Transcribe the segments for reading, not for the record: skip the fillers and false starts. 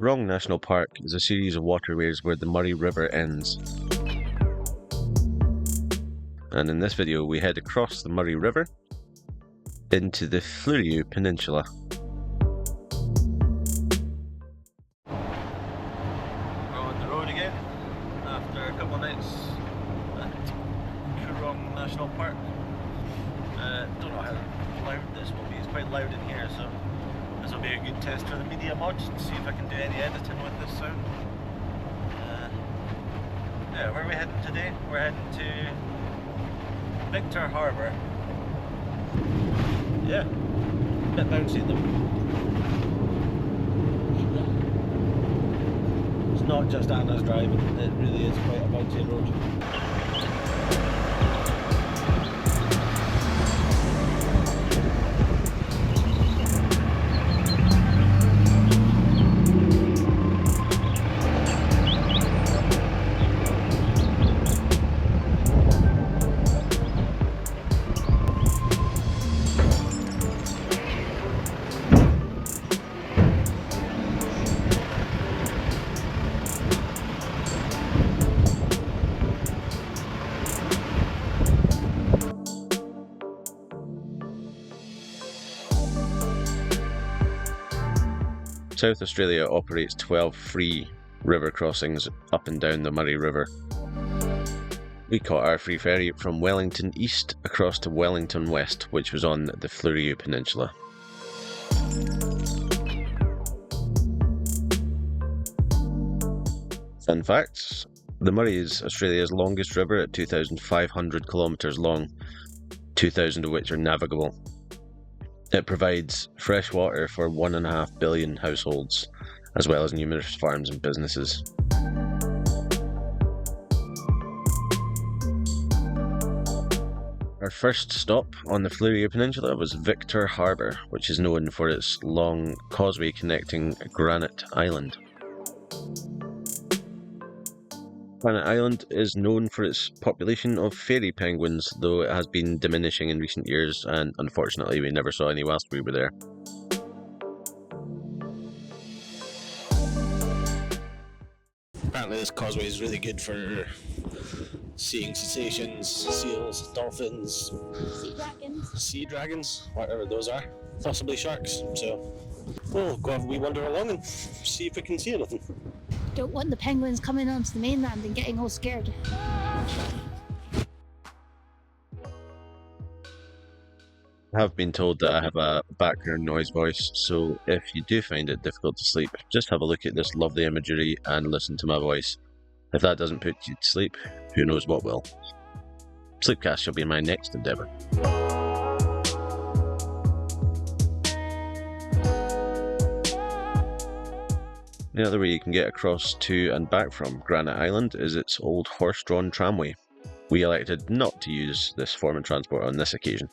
Coorong National Park is a series of waterways where the Murray River ends. And in this video we head across the Murray River into the Fleurieu Peninsula. We're on the road again after a couple of nights at Coorong National Park. Don't know how loud this will be, it's quite loud in here, so this will be a good test for the media mods and see if I can do any editing with this sound. Yeah, where are we heading today? We're heading to Victor Harbour. Yeah, a bit bouncy though. It's not just Anna's driving, it really is quite a bouncy road. South Australia operates 12 free river crossings up and down the Murray River. We caught our free ferry from Wellington East across to Wellington West, which was on the Fleurieu Peninsula. Fun facts: the Murray is Australia's longest river at 2,500 kilometres long, 2,000 of which are navigable. It provides fresh water for 1.5 billion households, as well as numerous farms and businesses. Our first stop on the Fleurieu Peninsula was Victor Harbour, which is known for its long causeway connecting Granite Island. Granite Island is known for its population of fairy penguins, though it has been diminishing in recent years, and unfortunately we never saw any whilst we were there. Apparently this causeway is really good for seeing cetaceans, seals, dolphins, sea dragons, whatever those are, possibly sharks, so we'll go have a wee wander along and see if we can see anything. Don't want the penguins coming onto the mainland and getting all scared. I have been told that I have a background noise voice, so if you do find it difficult to sleep, just have a look at this lovely imagery and listen to my voice. If that doesn't put you to sleep, who knows what will. Sleepcast shall be my next endeavour. The other way you can get across to and back from Granite Island is its old horse-drawn tramway. We elected not to use this form of transport on this occasion.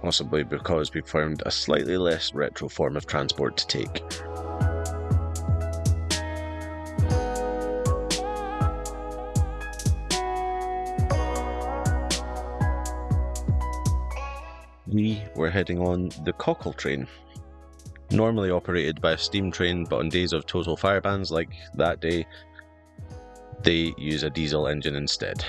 Possibly because we found a slightly less retro form of transport to take. We were heading on the Cockle train, normally operated by a steam train, but on days of total fire bans like that day, they use a diesel engine instead.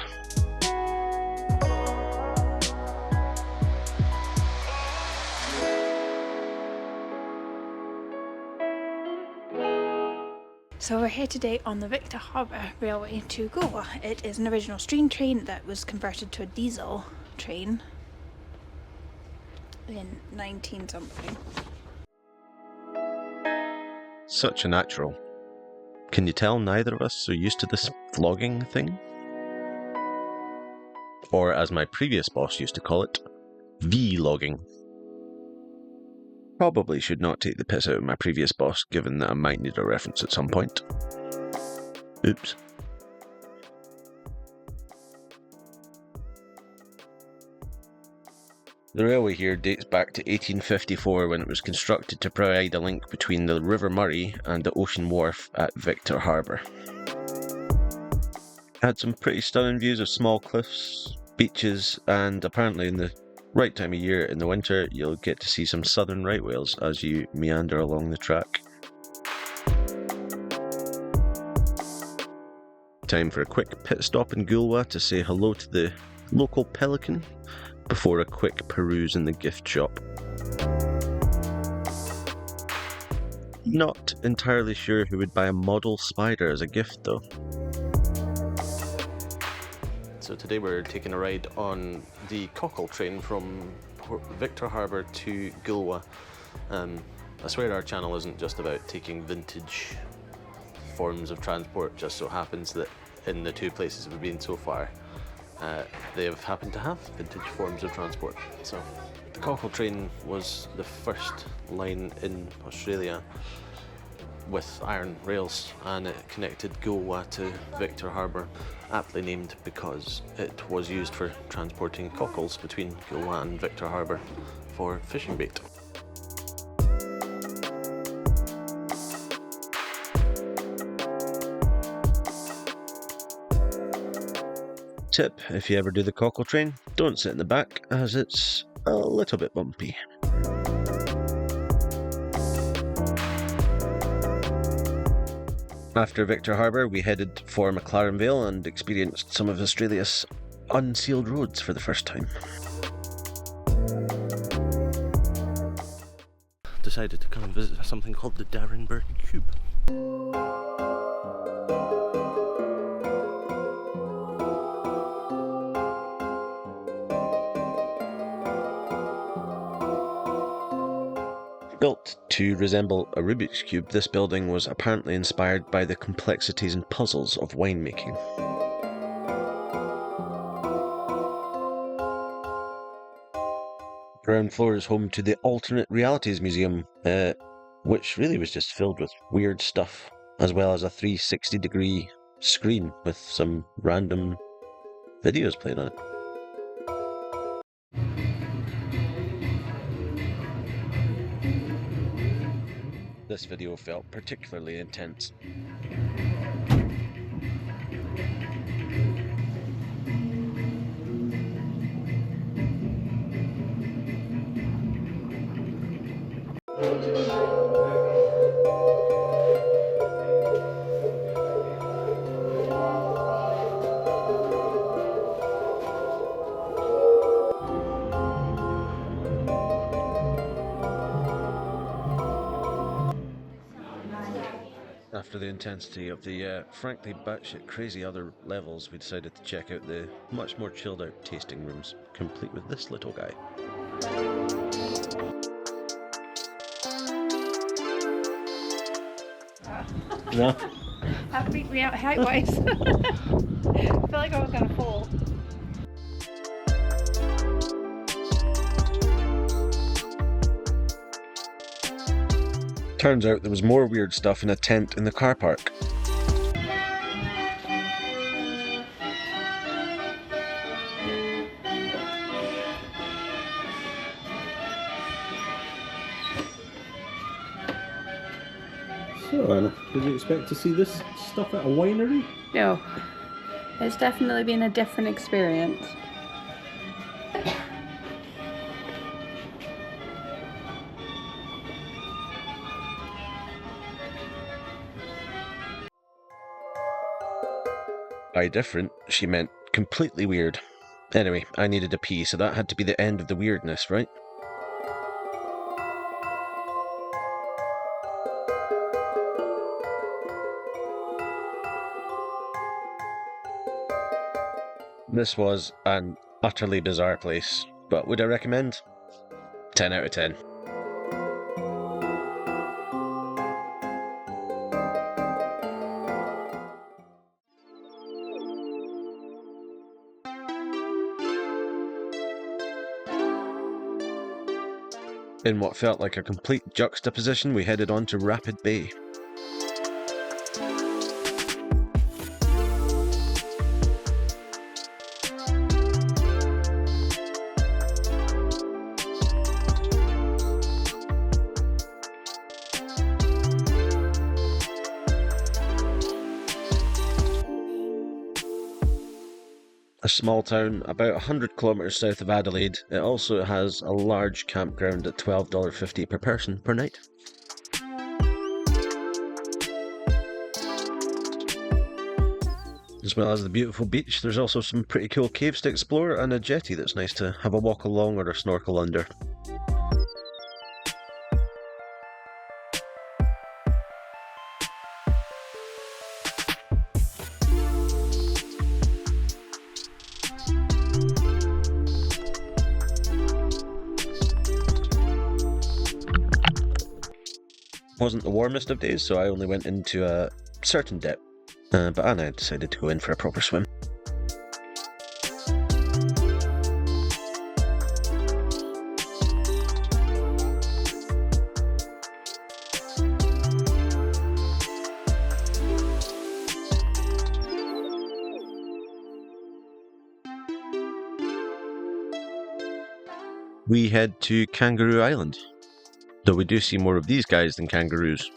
So we're here today on the Victor Harbour Railway to Goa. It is an original steam train that was converted to a diesel train in 19 something. Such a natural. Can you tell neither of us are used to this vlogging thing? Or as my previous boss used to call it, vlogging. Probably should not take the piss out of my previous boss, given that I might need a reference at some point. Oops. The railway here dates back to 1854 when it was constructed to provide a link between the River Murray and the Ocean Wharf at Victor Harbour. Had some pretty stunning views of small cliffs, beaches, and apparently in the right time of year in the winter you'll get to see some southern right whales as you meander along the track. Time for a quick pit stop in Gulwa to say hello to the local pelican before a quick peruse in the gift shop. Not entirely sure who would buy a model spider as a gift though. So today we're taking a ride on the cockle train from Victor Harbour to Gulwa. I swear our channel isn't just about taking vintage forms of transport. Just so happens that in the two places we've been so far, they have happened to have vintage forms of transport. So the cockle train was the first line in Australia with iron rails, and it connected Gulwa to Victor Harbour, aptly named because it was used for transporting cockles between Gulwa and Victor Harbour for fishing bait. Tip, if you ever do the cockle train, don't sit in the back as it's a little bit bumpy. After Victor Harbour, we headed for McLaren Vale and experienced some of Australia's unsealed roads for the first time. Decided to come and visit something called the Darrenburg Cube. Built to resemble a Rubik's Cube, this building was apparently inspired by the complexities and puzzles of winemaking. The ground floor is home to the Alternate Realities Museum, which really was just filled with weird stuff, as well as a 360-degree screen with some random videos playing on it. This video felt particularly intense. After the intensity of the frankly batshit crazy other levels, we decided to check out the much more chilled out tasting rooms, complete with this little guy. No? That freaked me out height-wise. I feel like I was gonna fall. Turns out there was more weird stuff in a tent in the car park. So Anna, did you expect to see this stuff at a winery? No. It's definitely been a different experience. By different, she meant completely weird. Anyway, I needed a pee, so that had to be the end of the weirdness, right? This was an utterly bizarre place, but would I recommend? 10 out of 10. In what felt like a complete juxtaposition, we headed on to Rapid Bay. a small town about 100 kilometres south of Adelaide. It also has a large campground at $12.50 per person per night. As well as the beautiful beach, there's also some pretty cool caves to explore and a jetty that's nice to have a walk along or a snorkel under. Wasn't the warmest of days, so I only went into a certain depth, but Anna decided to go in for a proper swim. We head to Kangaroo Island, though we do see more of these guys than kangaroos.